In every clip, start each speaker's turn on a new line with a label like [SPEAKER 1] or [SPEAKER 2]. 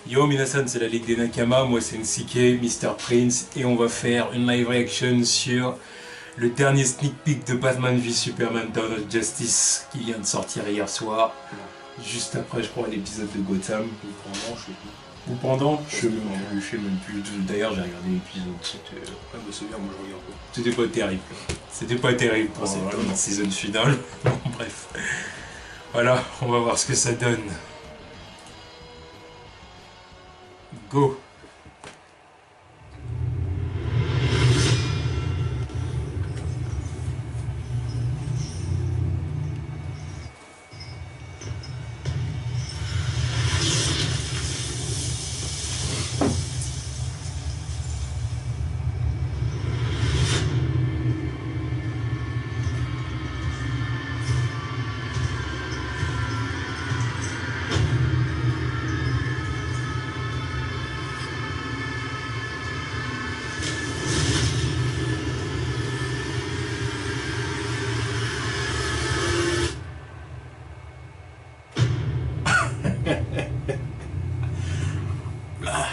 [SPEAKER 1] Yo minasan, c'est la Ligue des Nakama, moi c'est NCK, Mr. Prince, et on va faire une live reaction sur le dernier sneak peek de Batman v Superman Dawn of Justice qui vient de sortir hier soir, juste après je crois l'épisode de Gotham. Ou pendant, je sais même plus. D'ailleurs j'ai regardé l'épisode, c'était pas terrible. C'était pas terrible pour cette saison finale. Bon, bref. Voilà, on va voir ce que ça donne. Go.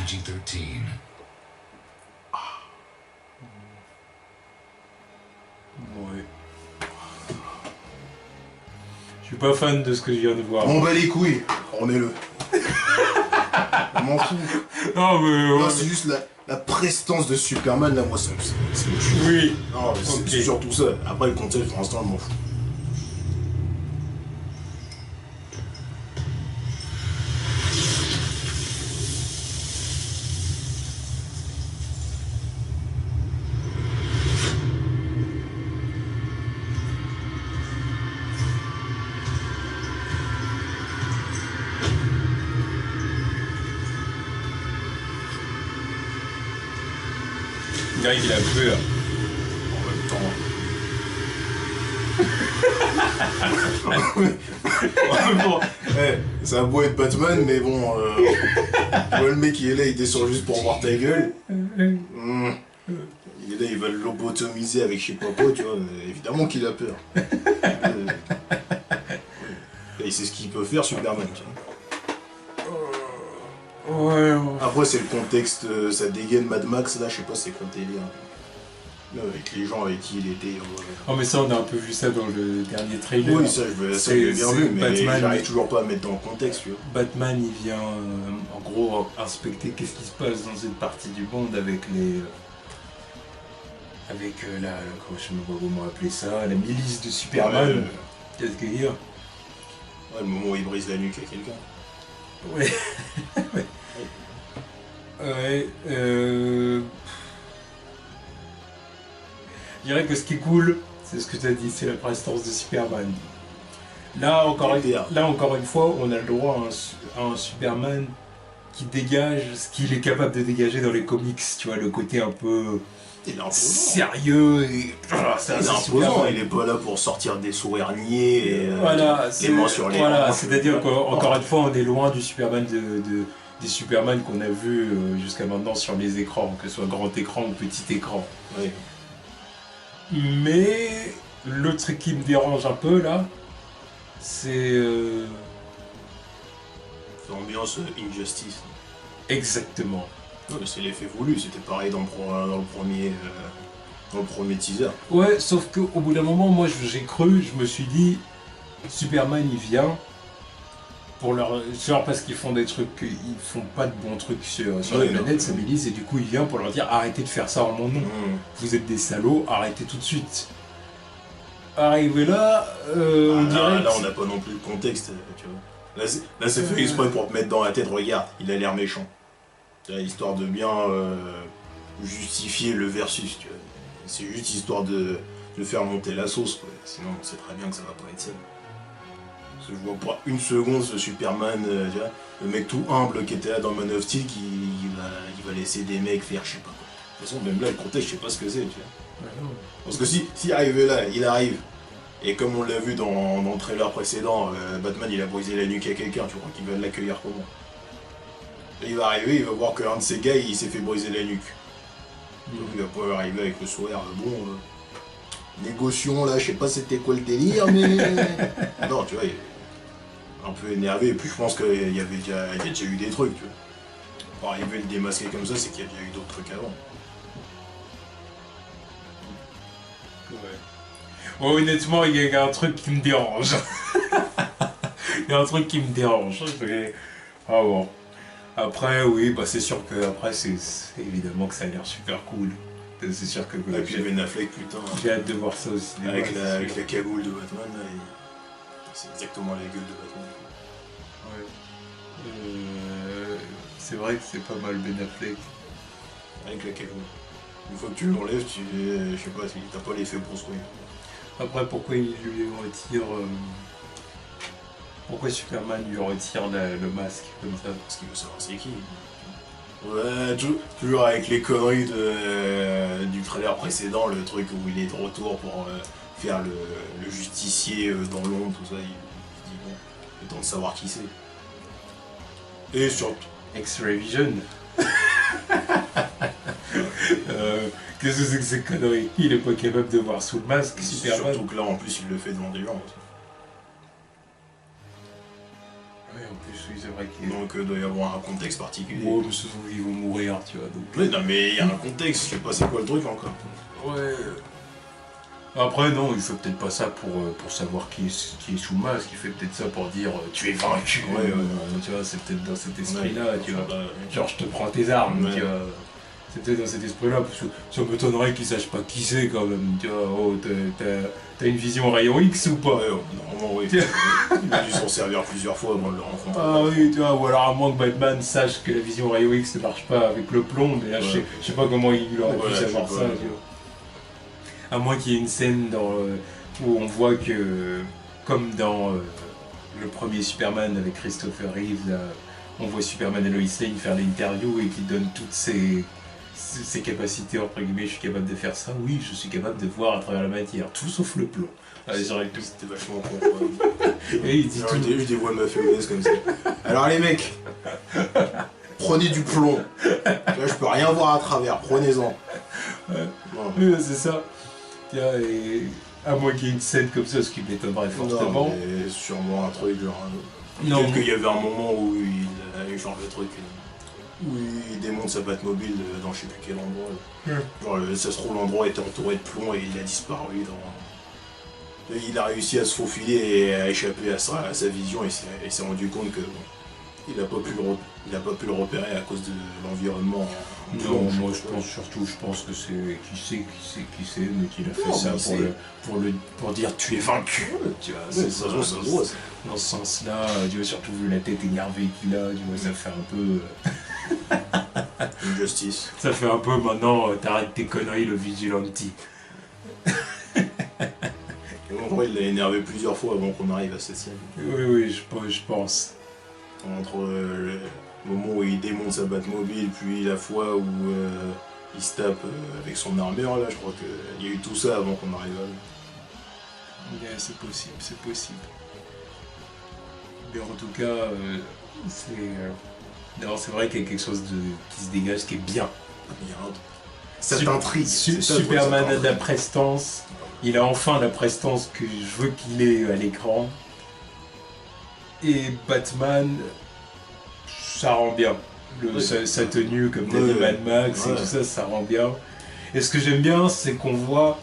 [SPEAKER 2] PG-13.
[SPEAKER 1] Ouais. Je suis pas fan de ce que je viens de voir.
[SPEAKER 3] On bat les couilles, remets-le. On m'en fout.
[SPEAKER 1] Non mais...
[SPEAKER 3] Non, c'est juste la prestance de Superman, là, moi, ça me tue.
[SPEAKER 1] Oui.
[SPEAKER 3] Non, c'est surtout ça. Après, le contexte, pour l'instant, je m'en fous.
[SPEAKER 1] Le gars, il a peur.
[SPEAKER 3] En même temps. Bon, ça a beau être Batman, mais bon, tu vois, le mec il est là, il descend juste pour voir ta gueule. Il est là, il va le lobotomiser avec je sais pas quoi, tu vois, évidemment qu'il a peur. Et c'est ce qu'il peut faire, Superman, tu vois.
[SPEAKER 1] Ouais.
[SPEAKER 3] Après, c'est le contexte, ça dégaine Mad Max, là, je sais pas c'est quoi le délire. Avec les gens avec qui il était.
[SPEAKER 1] Oh mais ça on a un peu vu ça dans le dernier trailer.
[SPEAKER 3] Oui, ça je l'ai bien vu, mais
[SPEAKER 1] Batman,
[SPEAKER 3] j'arrive toujours pas à mettre dans le contexte, tu vois.
[SPEAKER 1] Batman il vient en gros inspecter qu'est-ce qui se passe dans une partie du monde avec les... avec la... je sais pas comment appeler ça, la milice de Superman. Qu'est-ce qu'il y a?
[SPEAKER 3] Ouais, le moment où il brise la nuque à quelqu'un.
[SPEAKER 1] Ouais. Ouais. Je dirais que ce qui est cool, c'est ce que tu as dit, c'est la prestance de Superman. Là encore une fois, on a le droit à un Superman qui dégage ce qu'il est capable de dégager dans les comics, tu vois, le côté un peu sérieux et...
[SPEAKER 3] c'est imposant, il est pas là pour sortir des sourires niais et
[SPEAKER 1] voilà,
[SPEAKER 3] les mains sur les
[SPEAKER 1] voilà, c'est-à-dire qu'encore une fois, on est loin du Superman des Superman qu'on a vu jusqu'à maintenant sur les écrans, que ce soit grand écran ou petit écran.
[SPEAKER 3] Oui.
[SPEAKER 1] Mais le truc qui me dérange un peu là, c'est...
[SPEAKER 3] l'ambiance Injustice.
[SPEAKER 1] Exactement.
[SPEAKER 3] Ouais, c'est l'effet voulu, c'était pareil dans le premier teaser.
[SPEAKER 1] Ouais, sauf qu'au bout d'un moment, moi j'ai cru, je me suis dit, Superman il vient pour leur... genre parce qu'ils font des trucs, ils font pas de bons trucs sur la planète, ça m'élise, et du coup il vient pour leur dire arrêtez de faire ça en mon nom. Vous êtes des salauds, arrêtez tout de suite. Arrivé là, on dirait...
[SPEAKER 3] Là on n'a pas non plus le contexte, tu vois. Là c'est fait exprès pour te mettre dans la tête, regarde, il a l'air méchant. Histoire de bien justifier le versus, tu vois. C'est juste histoire de faire monter la sauce, quoi. Sinon on sait très bien que ça va pas être ça. Parce que je vois pas une seconde ce Superman, tu vois, le mec tout humble qui était là dans Man of Steel qui va laisser des mecs faire je sais pas quoi. De toute façon même là le contexte je sais pas ce que c'est, tu vois. Parce que si arrivé là, il arrive, et comme on l'a vu dans le trailer précédent, Batman il a brisé la nuque à quelqu'un, tu crois qu'il va l'accueillir comment? Et il va arriver, il va voir qu'un de ses gars il s'est fait briser la nuque. Donc il va pas arriver avec le sourire, négocions là, je sais pas c'était quoi le délire, mais... non, tu vois, il est un peu énervé, et puis je pense qu'il y avait déjà eu des trucs, tu vois. pour arriver à le démasquer comme ça, c'est qu'il y a bien eu d'autres trucs avant.
[SPEAKER 1] Ouais. Ouais, honnêtement, il y a un truc qui me dérange. Il y a un truc qui me dérange. Ah bon. Après, oui, bah c'est sûr que après c'est évidemment que ça a l'air super cool. C'est sûr que.
[SPEAKER 3] Et puis Ben Affleck, putain.
[SPEAKER 1] J'ai hâte de voir ça au cinéma.
[SPEAKER 3] Avec la cagoule de Batman, là, c'est exactement la gueule de Batman.
[SPEAKER 1] Ouais. C'est vrai que c'est pas mal Ben Affleck.
[SPEAKER 3] Avec la cagoule. Une fois que tu l'enlèves, je sais pas, t'as pas l'effet Bruce Wayne.
[SPEAKER 1] Après, pourquoi il lui retire. Pourquoi Superman lui retire le masque comme ça?
[SPEAKER 3] Parce qu'il veut savoir c'est qui. Ouais, toujours avec les conneries du trailer précédent, le truc où il est de retour pour faire le justicier dans l'ombre, tout ça, il dit bon, il est temps de savoir qui c'est. Et surtout.
[SPEAKER 1] X-Ray Vision. Qu'est-ce que c'est que ces conneries? Il est pas capable de voir sous le masque, Superman.
[SPEAKER 3] Surtout que là, en plus, il le fait devant des gens aussi.
[SPEAKER 1] Oui, en plus, oui, c'est vrai qu'il
[SPEAKER 3] Donc, doit y avoir un contexte particulier.
[SPEAKER 1] Oh, mais ce sont ils vont mourir, tu vois. Donc...
[SPEAKER 3] Mais non, mais il y a un contexte, je sais pas c'est quoi le truc encore.
[SPEAKER 1] Ouais. Après, non, il fait peut-être pas ça pour savoir qui est sous le masque, il fait peut-être ça pour dire tu es vaincu.
[SPEAKER 3] Ouais.
[SPEAKER 1] Tu vois, c'est peut-être dans cet esprit-là,
[SPEAKER 3] Ouais,
[SPEAKER 1] tu vois.
[SPEAKER 3] bah,
[SPEAKER 1] Genre, je te prends tes armes,
[SPEAKER 3] ouais.
[SPEAKER 1] tu vois. C'est peut-être dans cet esprit-là, parce que ça m'étonnerait qu'il sache pas qui c'est quand même, tu vois. Oh, t'as une vision rayon X ou pas?
[SPEAKER 3] Ouais, normalement, oui. Il a dû s'en servir plusieurs fois avant de le rencontrer.
[SPEAKER 1] Ah oui, tu vois, ou alors à moins que Batman sache que la vision rayon X ne marche pas avec le plomb, mais là, je sais pas comment il aurait pu savoir ça, tu vois. À moins qu'il y ait une scène où on voit que, comme dans le premier Superman avec Christopher Reeve, là, on voit Superman et Lois Lane faire l'interview et qu'il donne toutes ses capacités, entre guillemets, je suis capable de faire ça, oui, je suis capable de voir à travers la matière, tout sauf le plomb.
[SPEAKER 3] C'était vachement con.
[SPEAKER 1] Et il dit tout.
[SPEAKER 3] J'ai eu des voix mafieuses comme ça. Alors les mecs, prenez du plomb. Là, je peux rien voir à travers, prenez-en.
[SPEAKER 1] Ouais. Oui, c'est ça. Et à moins qu'il y ait une scène comme ça, ce qui m'étonnerait fortement.
[SPEAKER 3] Non, mais sûrement un truc genre.
[SPEAKER 1] Non,
[SPEAKER 3] Peut-être qu'il y avait un moment où il a eu genre le truc où il démonte sa Batmobile dans je sais plus quel endroit. Genre ça se trouve l'endroit était entouré de plomb et il a disparu dans. Il a réussi à se faufiler et à échapper à sa vision et il s'est rendu compte que il a pas pu le repérer à cause de l'environnement.
[SPEAKER 1] Non, moi je pense que c'est qui c'est, mais qu'il a fait ça pour dire tu es vaincu. Tu vois,
[SPEAKER 3] c'est ça.
[SPEAKER 1] Dans ce sens-là, tu vois, surtout vu la tête énervée qu'il a, tu vois, ça fait un peu.
[SPEAKER 3] Injustice.
[SPEAKER 1] Ça fait un peu maintenant, t'arrêtes tes conneries, le vigilante.
[SPEAKER 3] En vrai, il l'a énervé plusieurs fois avant qu'on arrive à cette scène.
[SPEAKER 1] Oui, je pense.
[SPEAKER 3] Entre le moment où il démonte sa Batmobile, puis la fois où il se tape avec son armure, là, je crois qu'il y a eu tout ça avant qu'on arrive à là.
[SPEAKER 1] Yeah, c'est possible. Mais en tout cas, c'est vrai qu'il y a quelque chose qui se dégage qui est bien.
[SPEAKER 3] Ça t'intrigue.
[SPEAKER 1] Superman a de la prestance. Il a enfin la prestance que je veux qu'il ait à l'écran. Et Batman, ça rend bien. Sa tenue comme Danny Mad Max et tout ça, ça rend bien. Et ce que j'aime bien, c'est qu'on voit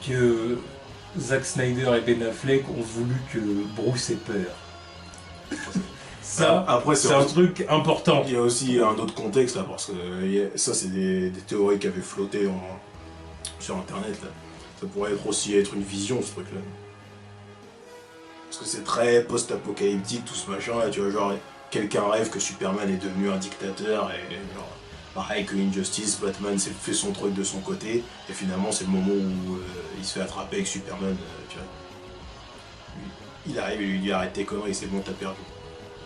[SPEAKER 1] que Zack Snyder et Ben Affleck ont voulu que Bruce ait peur. Ça, c'est un truc important.
[SPEAKER 3] Il y a aussi un autre contexte là, parce que ça, c'est des théories qui avaient flotté sur internet là. Ça pourrait aussi être une vision, ce truc là. Parce que c'est très post-apocalyptique tout ce machin là, tu vois, genre quelqu'un rêve que Superman est devenu un dictateur et genre pareil que Injustice, Batman s'est fait son truc de son côté et finalement c'est le moment où il se fait attraper avec Superman, tu vois. Il arrive et lui dit arrête tes conneries, c'est bon, t'as perdu.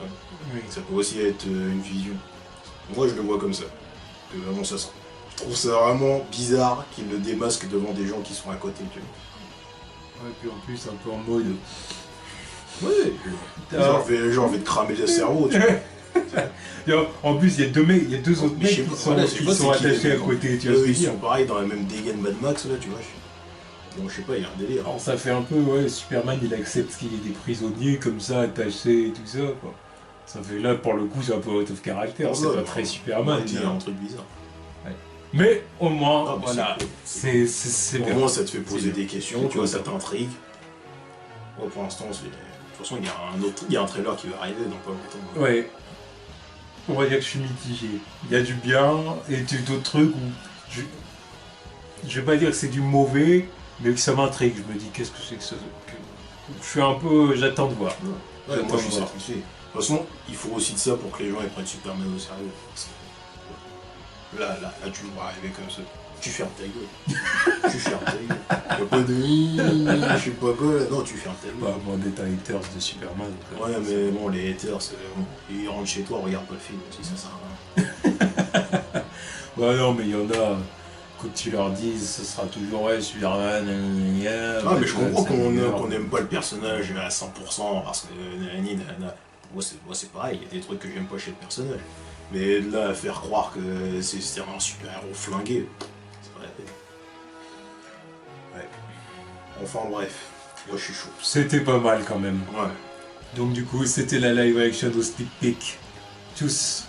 [SPEAKER 3] Ouais. Oui. Ça peut aussi être une vision. Moi je le vois comme ça. Que vraiment ça sent. Je trouve ça vraiment bizarre qu'il le démasque devant des gens qui sont à côté, tu vois.
[SPEAKER 1] Ouais, puis en plus un peu en mode.
[SPEAKER 3] Ouais, genre je vais te cramer le cerveau, tu vois.
[SPEAKER 1] En plus, il y a deux autres mecs qui sont attachés à côté, tu vois.
[SPEAKER 3] Ils sont pareil dans la même dégaine Mad Max, là, tu vois. Bon, je sais pas, il y a un délire.
[SPEAKER 1] Alors, ça fait un peu, Superman, il accepte qu'il y ait des prisonniers comme ça, attachés et tout ça, quoi. Ça fait là, pour le coup, c'est un peu out of character,
[SPEAKER 3] Oh,
[SPEAKER 1] c'est
[SPEAKER 3] ouais,
[SPEAKER 1] pas très Superman.
[SPEAKER 3] Il y a un truc bizarre.
[SPEAKER 1] Mais au moins,
[SPEAKER 3] Ah, mais
[SPEAKER 1] voilà,
[SPEAKER 3] c'est
[SPEAKER 1] c'est
[SPEAKER 3] Au
[SPEAKER 1] bien.
[SPEAKER 3] moins, ça te fait poser
[SPEAKER 1] C'est
[SPEAKER 3] des
[SPEAKER 1] bien.
[SPEAKER 3] questions, tu vois, ça t'intrigue. Ouais, pour l'instant, de toute façon, il y a un trailer qui va arriver dans pas longtemps.
[SPEAKER 1] Ouais. On va dire que je suis mitigé. Il y a du bien et d'autres trucs où je vais pas dire que c'est du mauvais, mais que ça m'intrigue. Je me dis qu'est-ce que c'est que ça. Je suis un peu. J'attends de voir.
[SPEAKER 3] Ouais,
[SPEAKER 1] J'attends
[SPEAKER 3] moi, je
[SPEAKER 1] de
[SPEAKER 3] suis
[SPEAKER 1] voir.
[SPEAKER 3] satisfait. De toute façon, il faut aussi de ça pour que les gens ils prennent Superman au sérieux. Là, tu me vois arriver comme ça. Tu fermes ta gueule. Tu fermes ta gueule. Y'a pas de je sais pas quoi là. Non, tu fermes ta gueule.
[SPEAKER 1] Pas moins des haters de Superman.
[SPEAKER 3] Ouais, mais bon, les haters, bon, ils rentrent chez toi, regarde pas le film aussi, ça sert à rien.
[SPEAKER 1] Ouais, non, mais il y en a. Quand tu leur dis, ce sera toujours ouais, Superman.
[SPEAKER 3] Ah, mais je comprends qu'on n'aime pas le personnage à 100% parce que nanana. Moi, c'est pareil, il y a des trucs que j'aime pas chez le personnage. Mais de là à faire croire que c'est un super-héros flingué, c'est pas la peine. Ouais. Enfin bref, moi je suis chaud.
[SPEAKER 1] C'était pas mal quand même.
[SPEAKER 3] Ouais.
[SPEAKER 1] Donc du coup, c'était la live action de Sneak Peek. Tchuss.